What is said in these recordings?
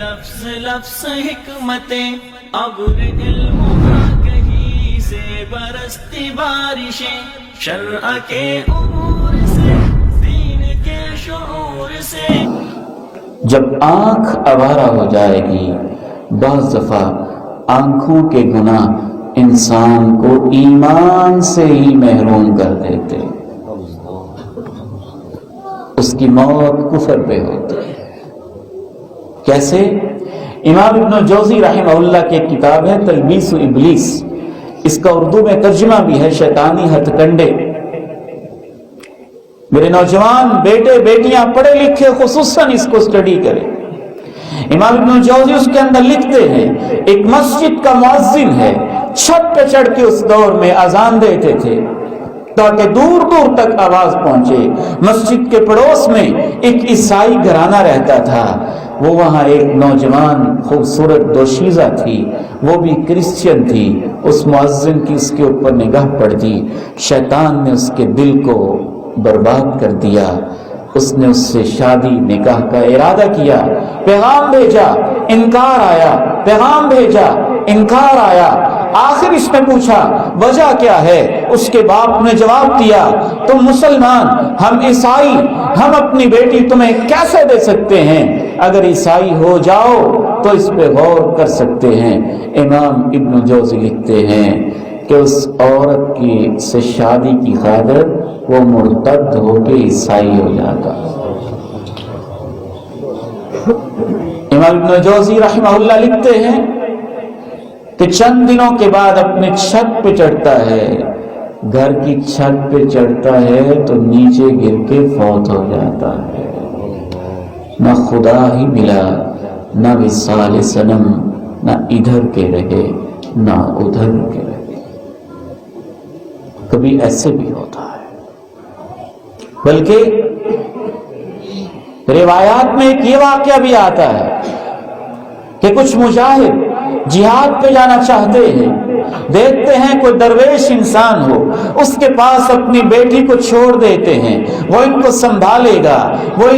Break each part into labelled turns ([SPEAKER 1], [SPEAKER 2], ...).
[SPEAKER 1] لفظ لفظ حکمتیں ابر علم آگہی سے برستی بارشیں شرع کے امور سے دین کے شعور سے.
[SPEAKER 2] جب آنکھ آوارہ ہو جائے گی، بعض دفعہ آنکھوں کے گناہ انسان کو ایمان سے ہی محروم کر دیتے، اس کی موت کفر پہ ہوتی ہے. کیسے؟ امام ابن الجوزی رحمہ اللہ کی کتاب ہے تلبیس ابلیس، اس کا اردو میں ترجمہ بھی ہے شیطانی ہتھ کنڈے. میرے نوجوان بیٹے بیٹیاں پڑھے لکھے خصوصاً اس کو سٹڈی کریں. امام ابن الجوزی اس کے اندر لکھتے ہیں ایک مسجد کا مؤذن ہے، چھت پہ چڑھ کے اس دور میں اذان دیتے تھے تاکہ دور دور تک آواز پہنچے. مسجد کے پڑوس میں ایک عیسائی گھرانہ رہتا تھا، وہ وہاں ایک نوجوان خوبصورت دوشیزہ تھی، وہ بھی کرسچین تھی. اس مؤذن کی اس کے اوپر نگاہ پڑ دی، شیطان نے اس کے دل کو برباد کر دیا. اس نے اس سے شادی نکاح کا ارادہ کیا، پیغام بھیجا، انکار آیا، پیغام بھیجا، انکار آیا. آخر اس نے پوچھا وجہ کیا ہے؟ اس کے باپ نے جواب دیا تم مسلمان، ہم عیسائی، ہم اپنی بیٹی تمہیں کیسے دے سکتے ہیں؟ اگر عیسائی ہو جاؤ تو اس پہ غور کر سکتے ہیں. امام ابن جوزی لکھتے ہیں کہ اس عورت کی سے شادی کی خاطر وہ مرتد ہو کے عیسائی ہو جاتا. امام ابن جوزی رحمہ اللہ لکھتے ہیں کہ چند دنوں کے بعد اپنے چھت پہ چڑھتا ہے، گھر کی چھت پہ چڑھتا ہے تو نیچے گر کے فوت ہو جاتا ہے. نہ خدا ہی ملا، نہ وصال صنم، نہ ادھر کے رہے نہ ادھر کے رہے. کبھی ایسے بھی ہوتا ہے. بلکہ روایات میں ایک یہ واقعہ بھی آتا ہے کہ کچھ مجاہد جہاد پہ جانا چاہتے ہیں، دیکھتے ہیں کوئی درویش انسان ہو، اس کے پاس اپنی بیٹی کو چھوڑ دیتے ہیں، وہ ان کو سنبھالے گا. وہ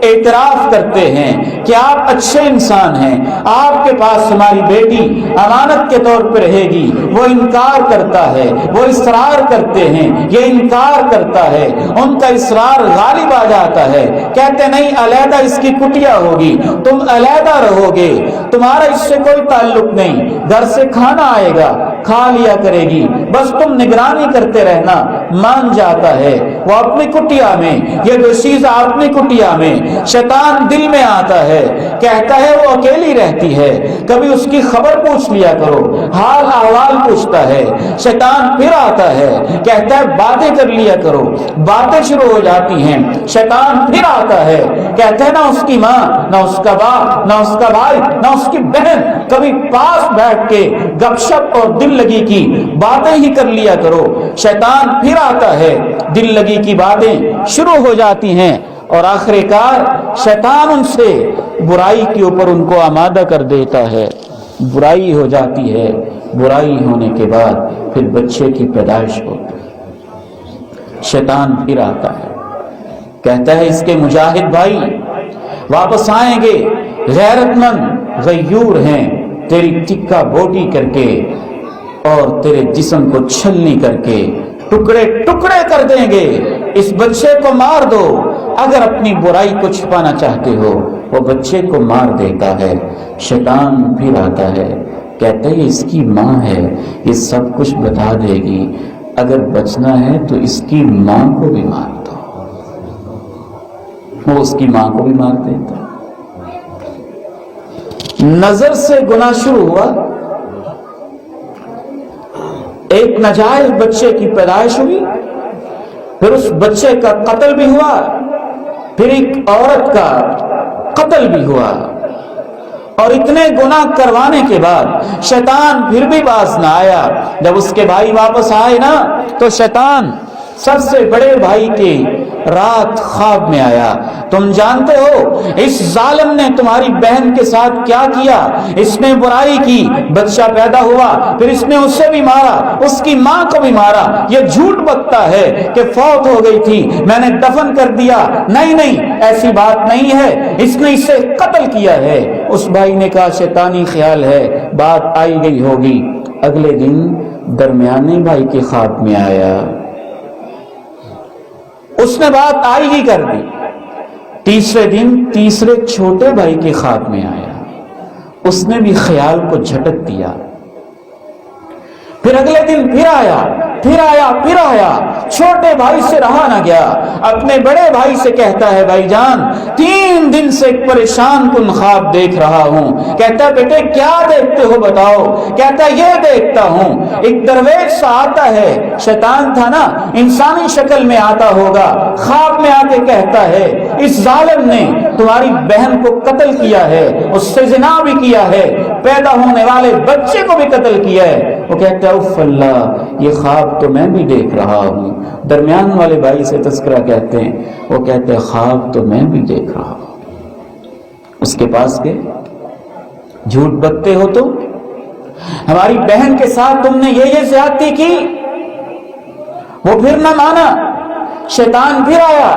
[SPEAKER 2] اعتراف کرتے ہیں کہ آپ اچھے انسان ہیں، آپ کے پاس ہماری بیٹی امانت کے طور پہ رہے گی. وہ انکار کرتا ہے، وہ اصرار کرتے ہیں، یہ انکار کرتا ہے، ان کا اصرار غالب آ جاتا ہے. کہتے نہیں، علیحدہ اس کی کٹیا ہوگی، تم علیحدہ رہو گے، تمہارا اس سے کوئی تعلق نہیں، گھر سے کھانا آئے گا، کھا لیا کرے گی، بس تم نگرانی کرتے رہنا. مان جاتا ہے وہ اپنی کٹیا میں، یہ دوشیزہ اپنی کٹیا میں. شیطان دل میں آتا ہے، کہتا ہے وہ اکیلی رہتی ہے، کبھی اس کی خبر پوچھ لیا کرو، حال احوال پوچھتا ہے. شیطان پھر آتا ہے، کہتا ہے باتیں کر لیا کرو، باتیں شروع ہو جاتی ہیں. شیطان پھر آتا ہے، کہتا ہے نہ اس کی ماں، نہ اس کا باپ، نہ اس کا بھائی، نہ اس کی بہن، کبھی پاس بیٹھ کے گپ شپ اور دل لگی کی باتیں ہی کر لیا کرو. شیطان پھر آتا ہے، دل لگی کی باتیں شروع ہو جاتی ہیں، اور آخر کار شیطان ان سے برائی کے اوپر ان کو آمادہ کر دیتا ہے. برائی ہو جاتی ہے، برائی ہونے کے بعد پھر بچے کی پیدائش ہوتی ہے. شیطان پھر آتا ہے، کہتا ہے اس کے مجاہد بھائی واپس آئیں گے، غیرت مند غیور ہیں، تیری ٹکا بوٹی کر کے اور تیرے جسم کو چھلنی کر کے ٹکڑے ٹکڑے کر دیں گے. اس بچے کو مار دو. اگر اپنی برائی کو چھپانا چاہتے ہو وہ بچے کو مار دیتا ہے. شیطان پھر آتا ہے، کہتا ہے اس کی ماں ہے، یہ سب کچھ بتا دے گی، اگر بچنا ہے تو اس کی ماں کو بھی مار دو. وہ اس کی ماں کو بھی مار دیتا. نظر سے گناہ شروع ہوا، ایک ناجائز بچے کی پیدائش ہوئی، پھر اس بچے کا قتل بھی ہوا، پھر ایک عورت کا قتل بھی ہوا. اور اتنے گناہ کروانے کے بعد شیطان پھر بھی باز نہ آیا. جب اس کے بھائی واپس آئے نا تو شیطان سب سے بڑے بھائی کے رات خواب میں آیا. تم جانتے ہو اس ظالم نے تمہاری بہن کے ساتھ کیا کیا؟ اس نے برائی کی، بچہ پیدا ہوا، پھر اس نے اسے بھی مارا، اس کی ماں کو بھی مارا. یہ جھوٹ بکتا ہے کہ فوت ہو گئی تھی، میں نے دفن کر دیا. نہیں نہیں، ایسی بات نہیں ہے، اس نے اسے قتل کیا ہے. اس بھائی نے کہا شیطانی خیال ہے، بات آئی گئی ہوگی. اگلے دن درمیانے بھائی کے خواب میں آیا، اس نے بات آئی ہی کر دی. تیسرے دن تیسرے چھوٹے بھائی کے خواب میں آیا، اس نے بھی خیال کو جھٹک دیا. پھر اگلے دن پھر آیا، چھوٹے بھائی سے رہا نہ گیا. اپنے بڑے بھائی سے کہتا ہے بھائی جان 3 دن سے ایک پریشان کن خواب دیکھ رہا ہوں. کہتا ہے بیٹے کیا دیکھتے ہو بتاؤ؟ کہتا ہے یہ دیکھتا ہوں ایک درویش سا آتا ہے، شیطان تھا نا، انسانی شکل میں آتا ہوگا، خواب میں آ کے کہتا ہے اس ظالم نے تمہاری بہن کو قتل کیا ہے، اس سے زنا بھی کیا ہے، پیدا ہونے والے بچے کو بھی قتل کیا ہے. وہ کہتا ہے اف اللہ، یہ خواب تو میں بھی دیکھ رہا ہوں. درمیان والے بھائی سے تذکرہ کہتے ہیں، وہ کہتے ہیں خواب تو میں بھی دیکھ رہا ہوں. اس کے پاس گئے، جھوٹ بکتے ہو تم، ہماری بہن کے ساتھ تم نے یہ زیادتی کی. وہ پھر نہ مانا، شیطان پھر آیا،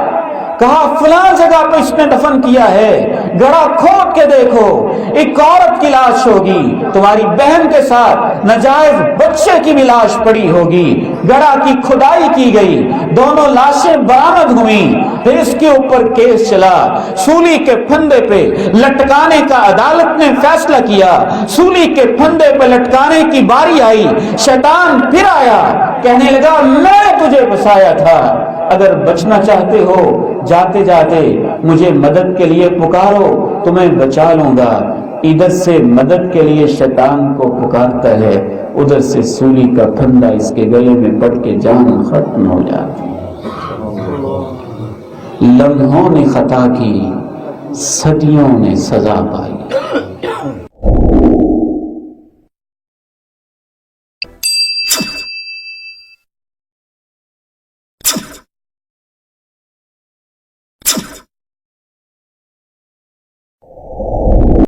[SPEAKER 2] کہا فلاں جگہ پہ اس نے دفن کیا ہے، گڑھا کھود کے دیکھو ایک عورت کی لاش ہوگی، تمہاری بہن کے ساتھ ناجائز بچے کی بھی لاش پڑی ہوگی. گڑھا کی کھدائی کی گئی، دونوں لاشیں برآمد ہوئیں. پھر اس کے اوپر کیس چلا، سولی کے پھندے پہ لٹکانے کا عدالت نے فیصلہ کیا. سولی کے پھندے پہ لٹکانے کی باری آئی، شیطان پھر آیا، کہنے لگا میں تجھے بسایا تھا، اگر بچنا چاہتے ہو جاتے جاتے مجھے مدد کے لیے پکارو، تمہیں بچا لوں گا. ادھر سے مدد کے لیے شیطان کو پکارتا ہے، ادھر سے سولی کا پھندا اس کے گلے میں پڑ کے جان ختم ہو جاتی. لمحوں نے خطا کی، صدیوں نے سزا پائی.